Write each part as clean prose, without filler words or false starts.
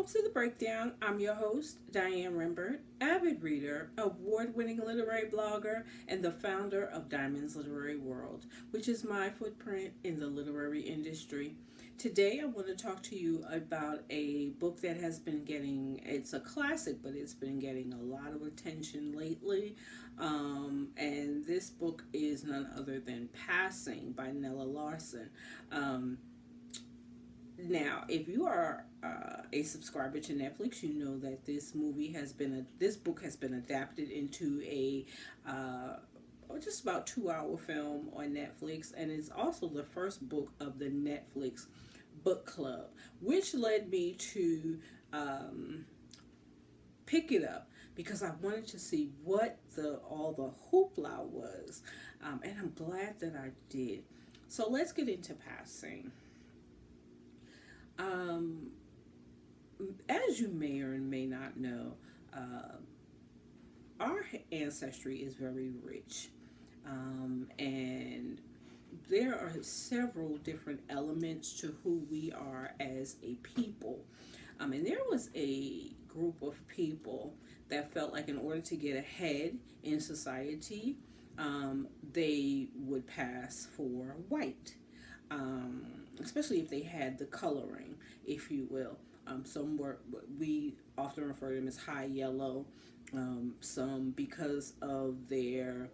to the breakdown. I'm your host, Diane Rembert, avid reader, award winning literary blogger, and the founder of Diamond's Literary World, which is my footprint in the literary industry. Today, I want to talk to you about a book that has been getting, it's a classic, but it's been getting a lot of attention lately. And this book is none other than Passing by Nella Larsen. Now, if you are a subscriber to Netflix, you know that this book has been adapted into a just about 2 hour film on Netflix, and it's also the first book of the Netflix book club, which led me to pick it up because I wanted to see what the all the hoopla was, and I'm glad that I did. So let's get into Passing. Um, as you may or may not know, our ancestry is very rich, and there are several different elements to who we are as a people. And there was a group of people that felt like in order to get ahead in society, they would pass for white, especially if they had the coloring, if you will. Some were, we often refer to them as high yellow, some because of their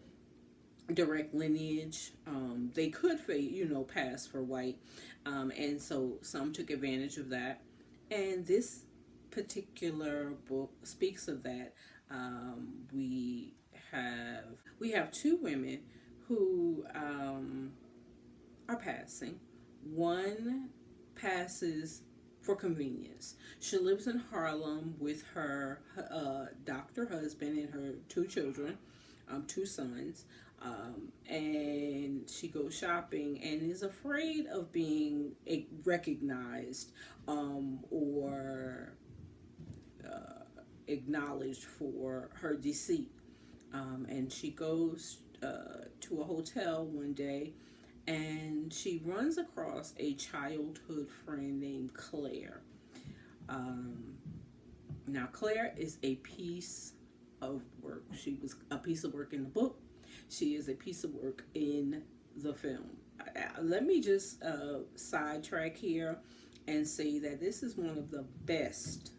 direct lineage, they could pass for white, and so some took advantage of that. And this particular book speaks of that. We have we have two women who are passing. One passes for convenience. She lives in Harlem with her doctor husband and her two children, two sons, and she goes shopping and is afraid of being recognized, or acknowledged for her deceit. And she goes to a hotel one day, and she runs across a childhood friend named Clare. Um, Now, Clare is a piece of work. She was a piece of work in the book. She is a piece of work in the film. Let me just sidetrack here and say that this is one of the best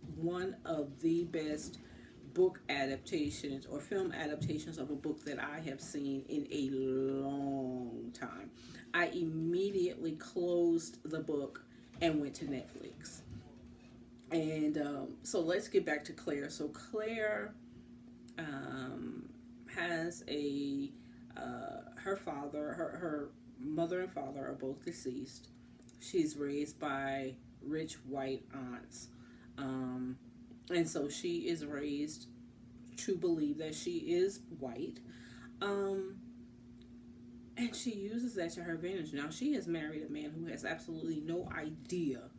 book adaptations or film adaptations of a book that I have seen in a long time. I immediately closed the book and went to Netflix. And so let's get back to Clare. So Clare has her father, her mother and father are both deceased. She's raised by rich white aunts. Um, and so she is raised to believe that she is white. Um, and she uses that to her advantage. Now, she has married a man who has absolutely no idea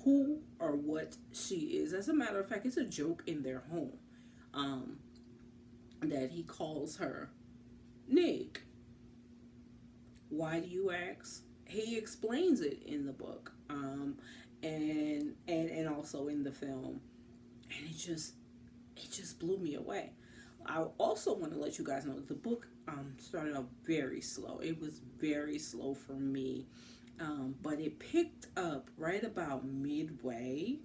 who or what she is. As a matter of fact, it's a joke in their home, um, that he calls her Nig. Why do you ask? He explains it in the book, and also in the film, and it just blew me away. I also want to let you guys know that the book started off very slow. It was very slow for me, but it picked up right about midway,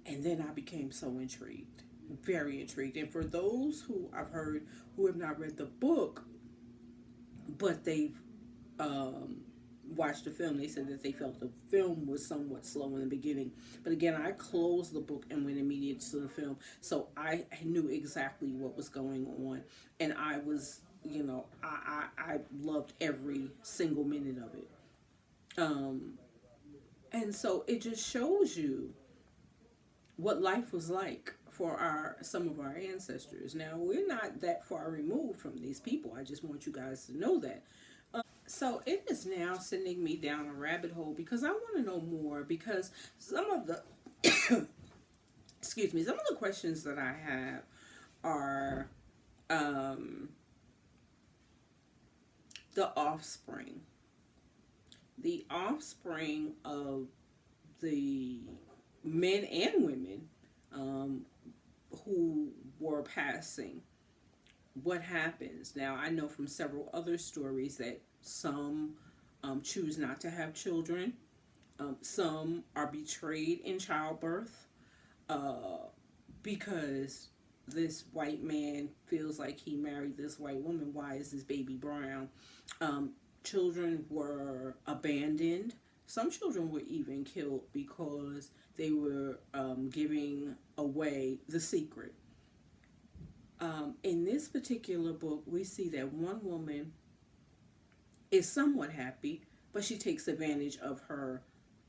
and then I became so intrigued, very intrigued. And for those who I've heard who have not read the book, but they've um, watched the film, they said that they felt the film was somewhat slow in the beginning. But again, I closed the book and went immediately to the film, so I knew exactly what was going on, and I was, I loved every single minute of it. Um, and so it just shows you what life was like for our some of our ancestors. Now, we're not that far removed from these people. I just want you guys to know that. So it is now sending me down a rabbit hole because I want to know more, because some of the excuse me, some of the questions that I have are um, the offspring of the men and women who were passing. What happens? Now, I know from several other stories that some choose not to have children, some are betrayed in childbirth uh, because this white man feels like he married this white woman. Why is this baby brown? Um, Children were abandoned. Some children were even killed because they were giving away the secret. In this particular book, we see that one woman is somewhat happy, but she takes advantage of her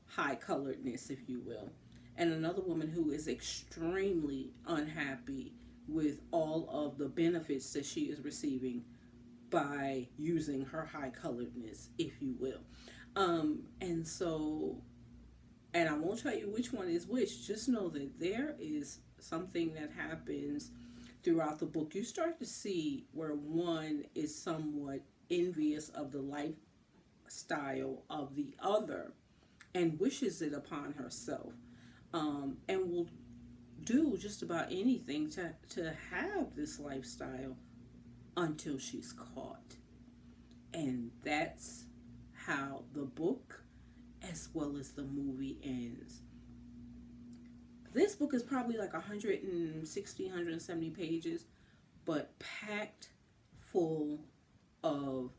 high coloredness, if you will. And another woman who is extremely unhappy with all of the benefits that she is receiving by using her high coloredness, if you will. And so, and I won't tell you which one is which, just know that there is something that happens throughout the book. You start to see where one is somewhat envious of the lifestyle of the other and wishes it upon herself, and will do just about anything to have this lifestyle until she's caught. And that's how the book as well as the movie ends. This book is probably like 160, 170 pages, but packed full of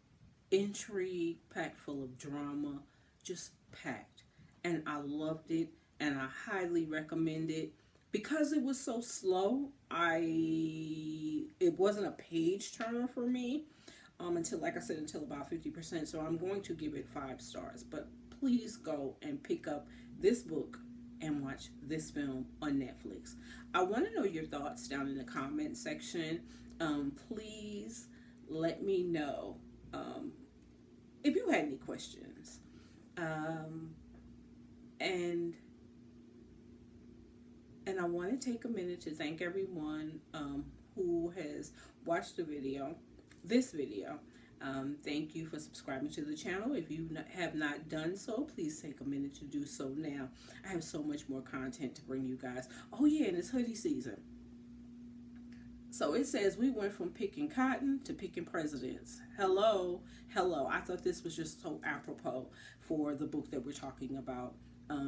intrigue, packed full of drama, just packed. And I loved it, and I highly recommend it. Because it was so slow, it wasn't a page turner for me until, like I said, until about 50%. So I'm going to give it 5 stars. But please go and pick up this book and watch this film on Netflix. I want to know your thoughts down in the comment section. Please let me know if you had any questions. And I want to take a minute to thank everyone who has watched this video. Thank you for subscribing to the channel. If you have not done so, please take a minute to do so now. I have so much more content to bring you guys. Oh yeah, and it's hoodie season. So it says we went from picking cotton to picking presidents. Hello, hello. I thought this was just so apropos for the book that we're talking about,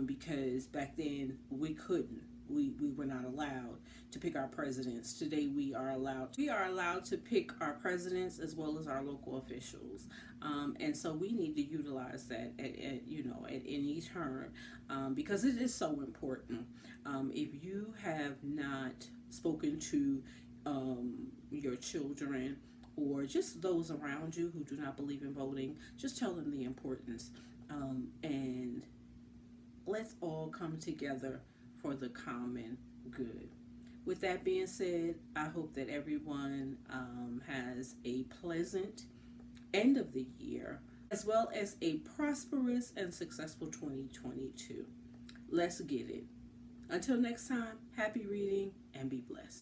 because back then we couldn't. We were not allowed to pick our presidents. Today we are allowed. We are allowed to pick our presidents as well as our local officials, and so we need to utilize that at any turn, because it is so important. If you have not spoken to your children or just those around you who do not believe in voting, just tell them the importance, and let's all come together for the common good. With that being said, I hope that everyone has a pleasant end of the year, as well as a prosperous and successful 2022. Let's get it. Until next time, happy reading and be blessed.